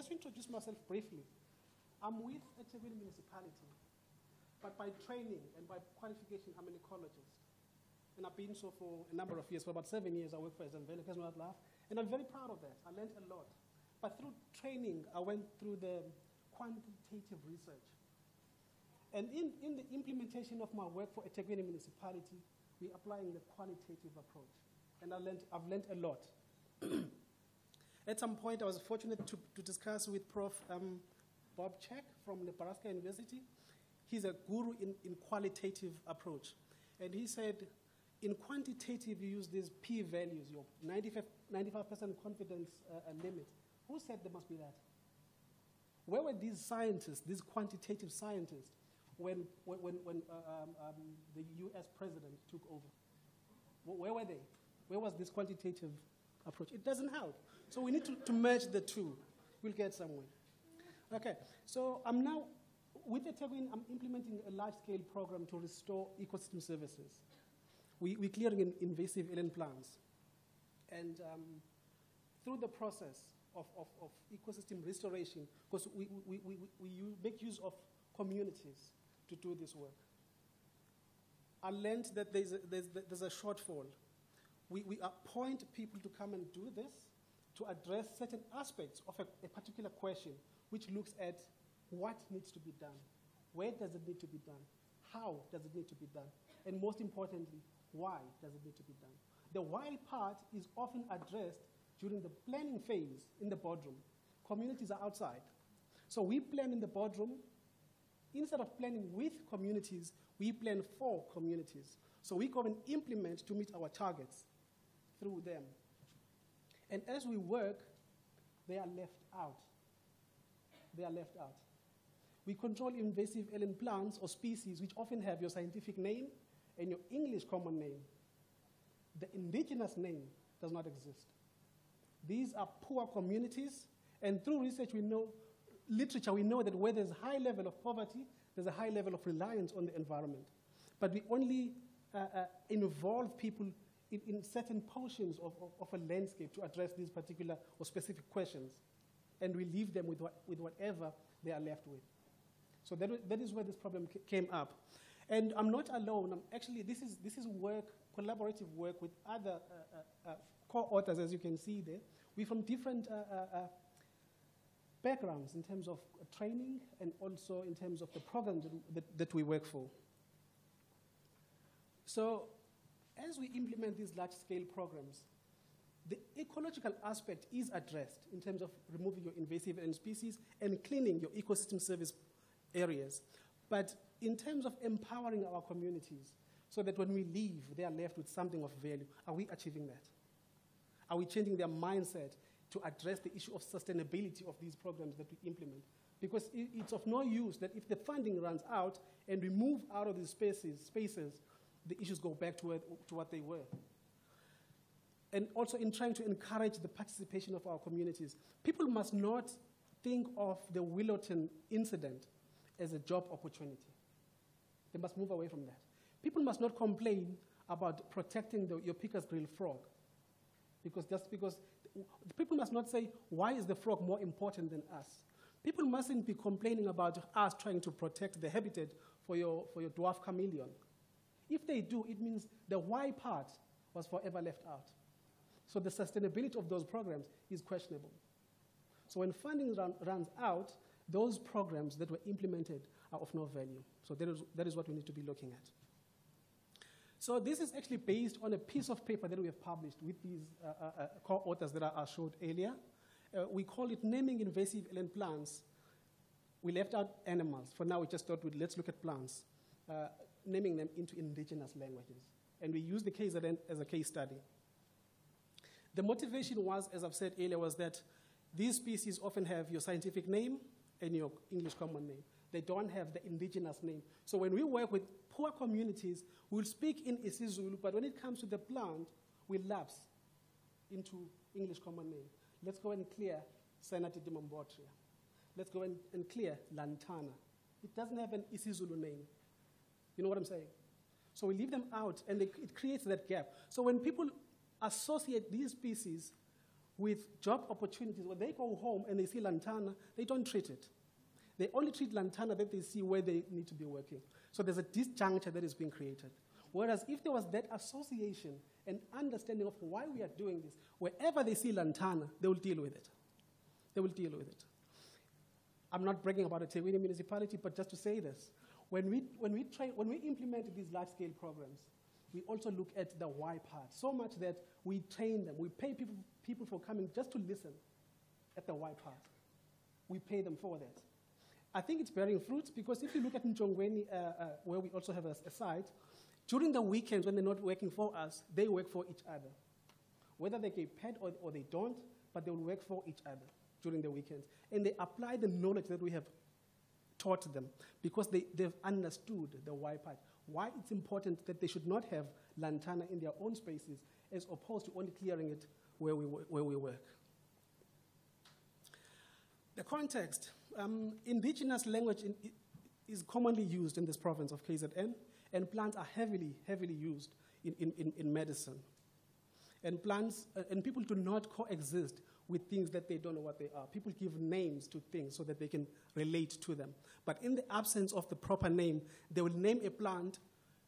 just to introduce myself briefly, I'm with eThekwini municipality, but by training and by qualification, I'm an ecologist. And I've been so for a number of years. For about 7 years, I work for KZN, and I'm very proud of that. I learned a lot. But through training, I went through the quantitative research. And in the implementation of my work for eThekwini municipality, we're applying the qualitative approach. And I've learned a lot. At some point, I was fortunate to discuss with Prof. Bob Check from Nebraska University. He's a guru in qualitative approach. And he said, in quantitative, you use these p-values, your 95% confidence limit. Who said there must be that? Where were these scientists, these quantitative scientists, when the US president took over? Where were they? Where was this quantitative approach? It doesn't help. So we need to merge the two. We'll get somewhere. Okay, so I'm now, with eThekwini, I'm implementing a large-scale program to restore ecosystem services. We're clearing invasive alien plants. And through the process of ecosystem restoration, because we make use of communities to do this work, I learned that there's a shortfall. We appoint people to come and do this to address certain aspects of a particular question, which looks at what needs to be done, where does it need to be done, how does it need to be done, and most importantly, why does it need to be done. The why part is often addressed during the planning phase in the boardroom. Communities are outside. So we plan in the boardroom. Instead of planning with communities, we plan for communities. So we go and implement to meet our targets through them. And as we work, they are left out. They are left out. We control invasive alien plants or species which often have your scientific name and your English common name. The indigenous name does not exist. These are poor communities, and through research we know, literature, we know that where there's a high level of poverty, there's a high level of reliance on the environment. But we only involve people in certain portions of a landscape to address these particular or specific questions, and we leave them with whatever they are left with. So that is where this problem came up. And I'm not alone. Actually, this is work, collaborative work with other co-authors, as you can see there. We're from different backgrounds in terms of training and also in terms of the programs that we work for. So as we implement these large-scale programs, the ecological aspect is addressed in terms of removing your invasive alien species and cleaning your ecosystem service areas. But in terms of empowering our communities so that when we leave, they are left with something of value, are we achieving that? Are we changing their mindset to address the issue of sustainability of these programs that we implement? Because it's of no use that if the funding runs out and we move out of these spaces, the issues go back to what they were. And also in trying to encourage the participation of our communities, people must not think of the Willowton incident as a job opportunity. They must move away from that. People must not complain about protecting your Picker's Grill frog. Because people must not say, why is the frog more important than us? People mustn't be complaining about us trying to protect the habitat for your dwarf chameleon. If they do, it means the why part was forever left out. So the sustainability of those programs is questionable. So when funding runs out, those programs that were implemented are of no value. So that is what we need to be looking at. So this is actually based on a piece of paper that we have published with these co-authors that I showed earlier. We call it Naming Invasive Alien Plants. We left out animals. For now, we just thought let's look at plants, naming them into indigenous languages. And we used the KZN as a case study. The motivation was, as I've said earlier, was that these species often have your scientific name and your English common name. They don't have the indigenous name. So when we work with poor communities, we'll speak in IsiZulu, but when it comes to the plant, we lapse into English common name. Let's go and clear Cyanatidimambotria. Let's go and clear Lantana. It doesn't have an IsiZulu name. You know what I'm saying? So we leave them out, and it creates that gap. So when people associate these species with job opportunities. When they go home and they see lantana, they don't treat it. They only treat lantana that they see where they need to be working. So there's a disjuncture that is being created. Whereas if there was that association and understanding of why we are doing this, wherever they see lantana, they will deal with it. They will deal with it. I'm not bragging about a eThekwini municipality, but just to say this, when we implement these large-scale programs, we also look at the why part, so much that we train them. We pay people for coming just to listen at the why part. We pay them for that. I think it's bearing fruits, because if you look at Njongweni, where we also have a site, during the weekends when they're not working for us, they work for each other. Whether they get paid or they don't, but they will work for each other during the weekends. And they apply the knowledge that we have taught them, because they've understood the why part. Why it's important that they should not have lantana in their own spaces, as opposed to only clearing it where we work. The context. Indigenous language is commonly used in this province of KZN, and plants are heavily used in medicine. And plants, and people do not coexist with things that they don't know what they are. People give names to things so that they can relate to them. But in the absence of the proper name, they will name a plant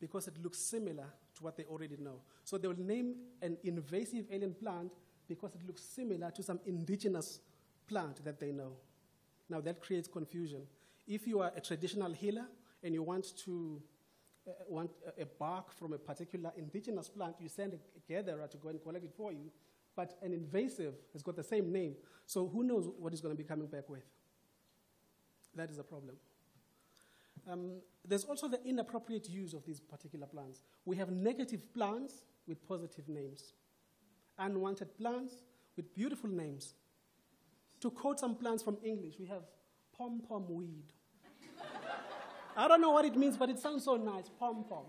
because it looks similar to what they already know. So they will name an invasive alien plant because it looks similar to some indigenous plant that they know. Now that creates confusion. If you are a traditional healer and you want a bark from a particular indigenous plant, you send a gatherer to go and collect it for you, but an invasive has got the same name, so who knows what he's going to be coming back with? That is a problem. There's also the inappropriate use of these particular plants. We have negative plants with positive names, unwanted plants with beautiful names. To quote some plants from English, we have pom-pom weed. I don't know what it means, but it sounds so nice, pom-pom.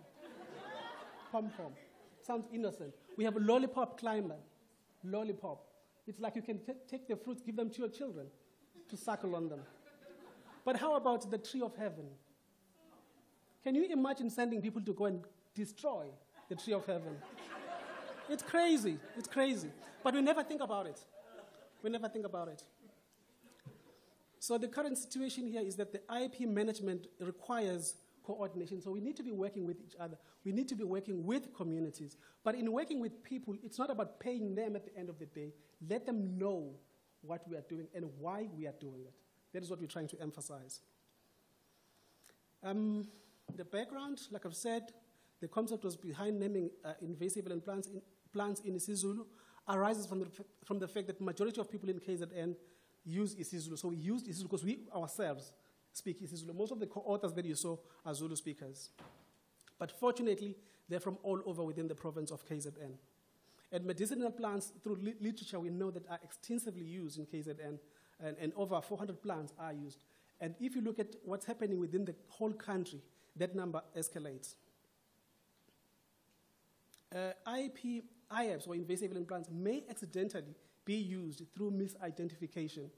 Pom-pom. Sounds innocent. We have a lollipop climber. Lollipop. It's like you can take the fruits, give them to your children to suckle on them. But how about the tree of heaven? Can you imagine sending people to go and destroy the tree of heaven? It's crazy. It's crazy. But we never think about it. We never think about it. So the current situation here is that the IAP management requires coordination. So we need to be working with each other. We need to be working with communities. But in working with people, it's not about paying them at the end of the day. Let them know what we are doing and why we are doing it. That is what we're trying to emphasize. The background, like I've said, the concept was behind naming invasive alien plants in IsiZulu arises from the fact that the majority of people in KZN use IsiZulu. So we used IsiZulu because we ourselves speak IsiZulu. Most of the co-authors that you saw are Zulu speakers. But fortunately, they're from all over within the province of KZN. And medicinal plants, through literature, we know that are extensively used in KZN, and over 400 plants are used. And if you look at what's happening within the whole country, that number escalates. IAPs, or invasive alien plants, may accidentally be used through misidentification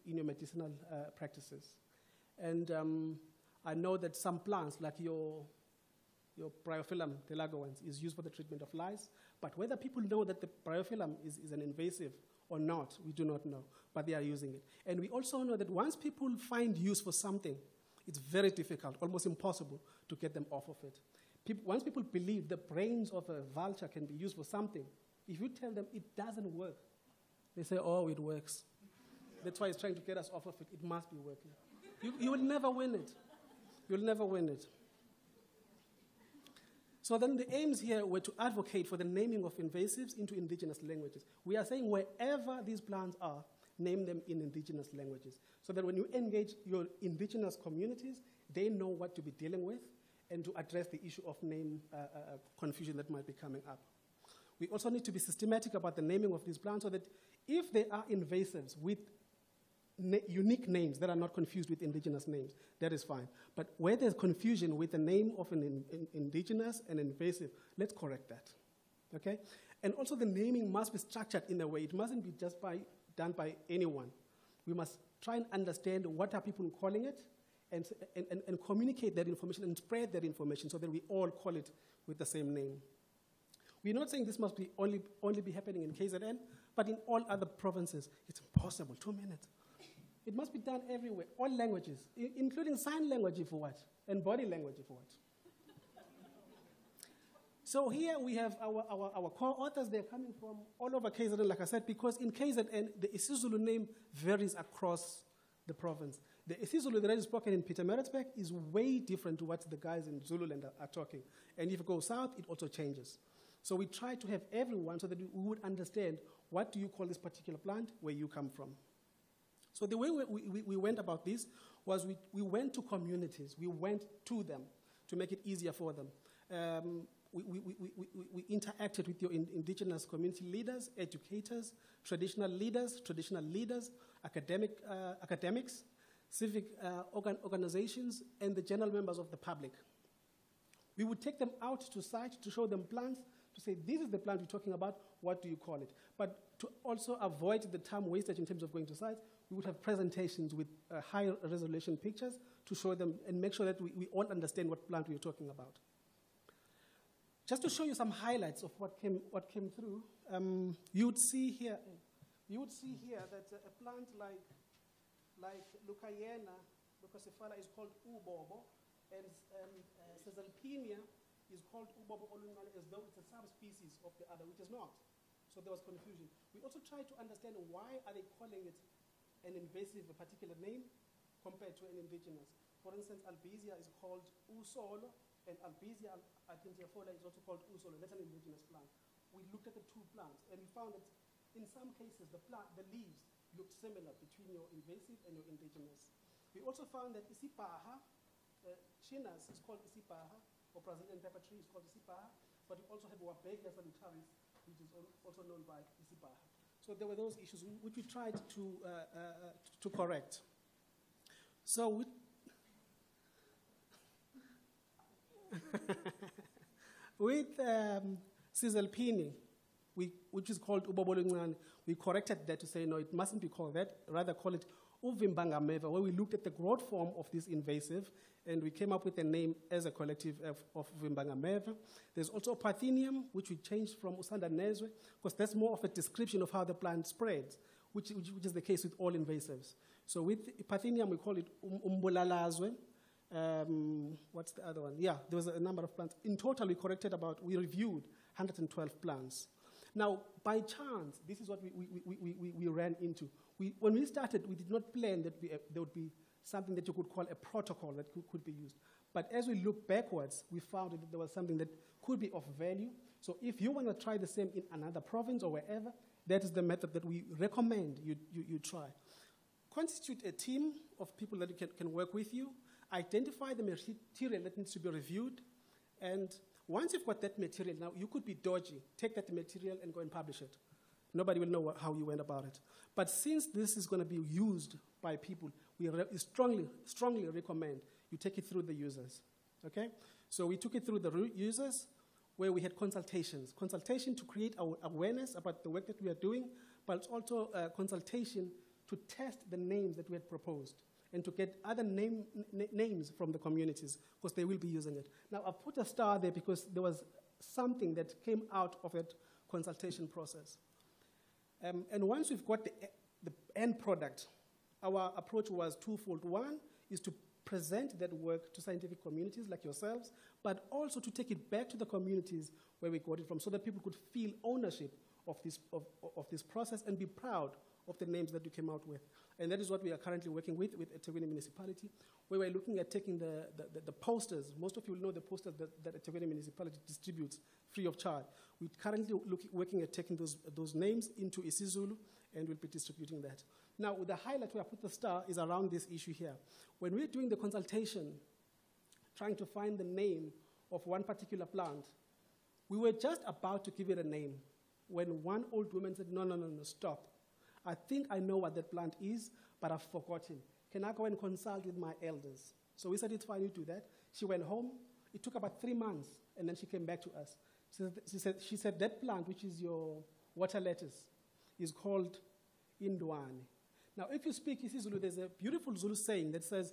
in your medicinal practices. And I know that some plants, like your Bryophyllum delagowans, is used for the treatment of lice, but whether people know that the Bryophyllum is an invasive or not, we do not know, but they are using it. And we also know that once people find use for something, it's very difficult, almost impossible, to get them off of it. Once people believe the brains of a vulture can be used for something, if you tell them it doesn't work, they say, oh, it works. That's why it's trying to get us off of it. It must be working. You will never win it. You'll never win it. So then the aims here were to advocate for the naming of invasives into indigenous languages. We are saying wherever these plants are, name them in indigenous languages, so that when you engage your indigenous communities, they know what to be dealing with and to address the issue of name confusion that might be coming up. We also need to be systematic about the naming of these plants, so that if they are invasives with unique names that are not confused with indigenous names, that is fine. But where there's confusion with the name of an indigenous and invasive, let's correct that, okay? And also the naming must be structured in a way. It mustn't be just done by anyone. We must try and understand what are people calling it, and communicate that information and spread that information so that we all call it with the same name. We're not saying this must be only be happening in KZN, but in all other provinces. It's impossible, 2 minutes. It must be done everywhere, all languages, including sign language if what, and body language if what. So here we have our core authors. They're coming from all over KZN, like I said, because in KZN, the IsiZulu name varies across the province. The IsiZulu that is spoken in Pietermaritzburg is way different to what the guys in Zululand are talking. And if you go south, it also changes. So we try to have everyone so that we would understand what do you call this particular plant, where you come from. So the way we went about this was we went to communities. We went to them to make it easier for them. We interacted with your indigenous community leaders, educators, traditional leaders, academics, civic organizations, and the general members of the public. We would take them out to site to show them plants, to say, this is the plant we're talking about, what do you call it? But to also avoid the time wastage in terms of going to sites, we would have presentations with high resolution pictures to show them and make sure that we all understand what plant we're talking about. Just to show you some highlights of what came through, you would see here that a plant like Lukayena, Lukasifala is called Ubobo, and Caesalpinia is called Ubobo Olungale as though it's a subspecies of the other, which is not. So there was confusion. We also tried to understand why are they calling it an invasive, a particular name, compared to an indigenous. For instance, Albizia is called Usolo, and Albizia argentiafolia is also called Usolo. That's an indigenous plant. We looked at the two plants, and we found that in some cases, the leaves looked similar between your invasive and your indigenous. We also found that Isipaha, Chinas is called Isipaha, or Brazilian pepper tree is called Isipaha, but we also have Bheka Nxele, which is also known by Isipaha. So there were those issues which we tried to correct. So with Caesalpinia, which is called Ubobolungane, we corrected that to say, no, it mustn't be called that, rather call it Uvimbangameva, where we looked at the growth form of this invasive, and we came up with a name as a collective of Uvimbangameva. There's also Parthenium, which we changed from Usanda Nezwe, because that's more of a description of how the plant spreads, which is the case with all invasives. So with Parthenium, we call it Umbulalazwe. What's the other one? Yeah, there was a number of plants. In total, we reviewed 112 plants. Now, by chance, this is what we ran into. When we started, we did not plan that there would be something that you could call a protocol that could be used. But as we look backwards, we found that there was something that could be of value. So if you want to try the same in another province or wherever, that is the method that we recommend you try. Constitute a team of people that can work with you. Identify the material that needs to be reviewed. And once you've got that material, now you could be dodgy. Take that material and go and publish it. Nobody will know how you went about it. But since this is going to be used by people, we strongly recommend you take it through the users. Okay? So we took it through the users, where we had consultations. Consultation to create our awareness about the work that we are doing, but also consultation to test the names that we had proposed and to get other names from the communities, because they will be using it. Now, I've put a star there because there was something that came out of that consultation process. And once we've got the end product, our approach was twofold. One is to present that work to scientific communities like yourselves, but also to take it back to the communities where we got it from, so that people could feel ownership of this process and be proud of the names that we came out with. And that is what we are currently working with eThekwini Municipality, where we're looking at taking the posters. Most of you will know the posters that eThekwini Municipality distributes free of charge. We're currently working at taking those names into IsiZulu, and we'll be distributing that. Now, the highlight where I put the star is around this issue here. When we're doing the consultation, trying to find the name of one particular plant, we were just about to give it a name when one old woman said, no, stop. I think I know what that plant is, but I've forgotten. Can I go and consult with my elders? So we said, it's fine, you do that. She went home. It took about 3 months, and then she came back to us. She said that plant, which is your water lettuce, is called Indwane. Now, if you speak IsiZulu, there's a beautiful Zulu saying that says,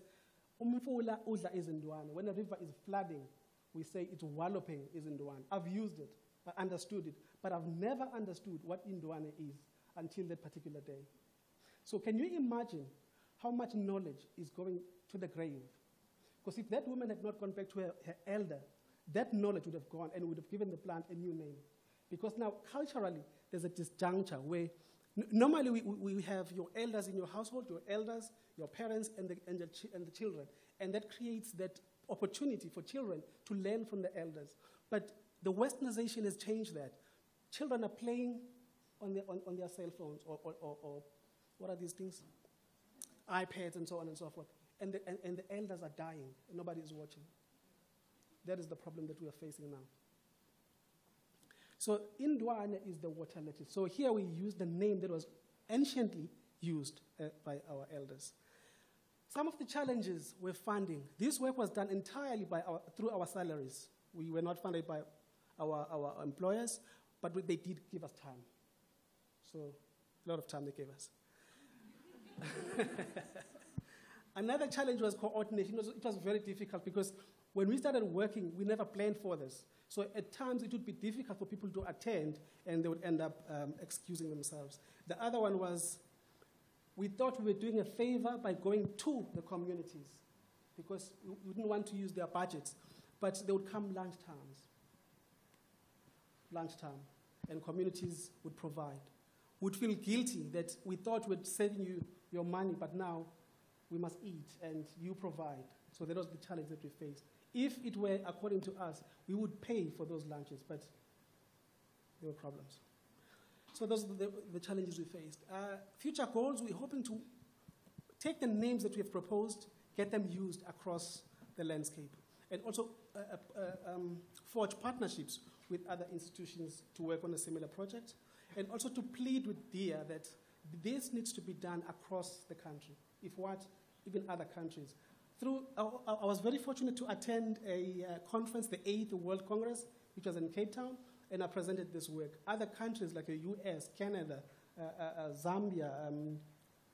Umfula udla izindwane. When a river is flooding, we say it's walloping izindwane. I've used it. understood it, but I've never understood what Indwane is until that particular day. So can you imagine how much knowledge is going to the grave? Because if that woman had not gone back to her elder, that knowledge would have gone and would have given the plant a new name. Because now, culturally, there's a disjuncture where normally we have your elders in your household, your elders, your parents, and the children. And that creates that opportunity for children to learn from the elders. But the westernization has changed that. Children are playing on their cell phones or what are these things? iPads and so on and so forth. And the elders are dying, and nobody is watching. That is the problem that we are facing now. So Indwane is the water lettuce. So here we use the name that was anciently used by our elders. Some of the challenges were funding. This work was done entirely through our salaries. We were not funded by our employers, but they did give us time. So a lot of time they gave us. Another challenge was coordination. It was very difficult because when we started working, we never planned for this. So at times it would be difficult for people to attend, and they would end up excusing themselves. The other one was we thought we were doing a favor by going to the communities because we didn't want to use their budgets, but they would come lunchtime, and communities would provide. Would feel guilty that we thought we'd saving you your money, but now we must eat and you provide. So that was the challenge that we faced. If it were according to us, we would pay for those lunches, but there were problems. So those are the challenges we faced. Future goals, we're hoping to take the names that we have proposed, get them used across the landscape, and also forge partnerships with other institutions to work on a similar project, and also to plead with DEA that this needs to be done across the country, if what, even other countries. I was very fortunate to attend a conference, the 8th World Congress, which was in Cape Town, and I presented this work. Other countries like the US, Canada, Zambia,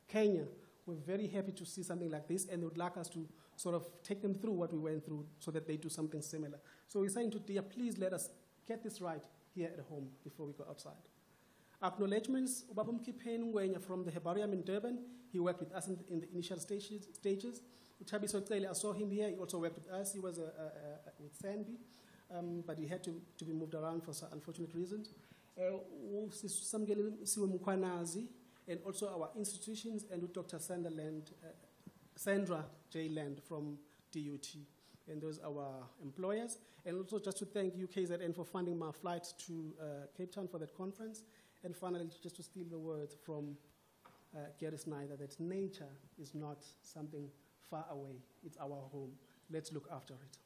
Kenya were very happy to see something like this, and they would like us to sort of take them through what we went through so that they do something similar. So we're saying to DEA, please let us get this right here at home before we go outside. Acknowledgements, Ubaba Mkhipheni Ngwenya from the Herbarium in Durban, he worked with us in the initial stages. Uthabiso Cele, I saw him here, he also worked with us, he was with Sandy, but he had to be moved around for some unfortunate reasons. And also our institutions, and with Dr. Sandra J. Land from DUT. And those are our employers. And also just to thank you, KZN, for funding my flight to Cape Town for that conference. And finally, just to steal the words from Gary Snyder, that nature is not something far away. It's our home. Let's look after it.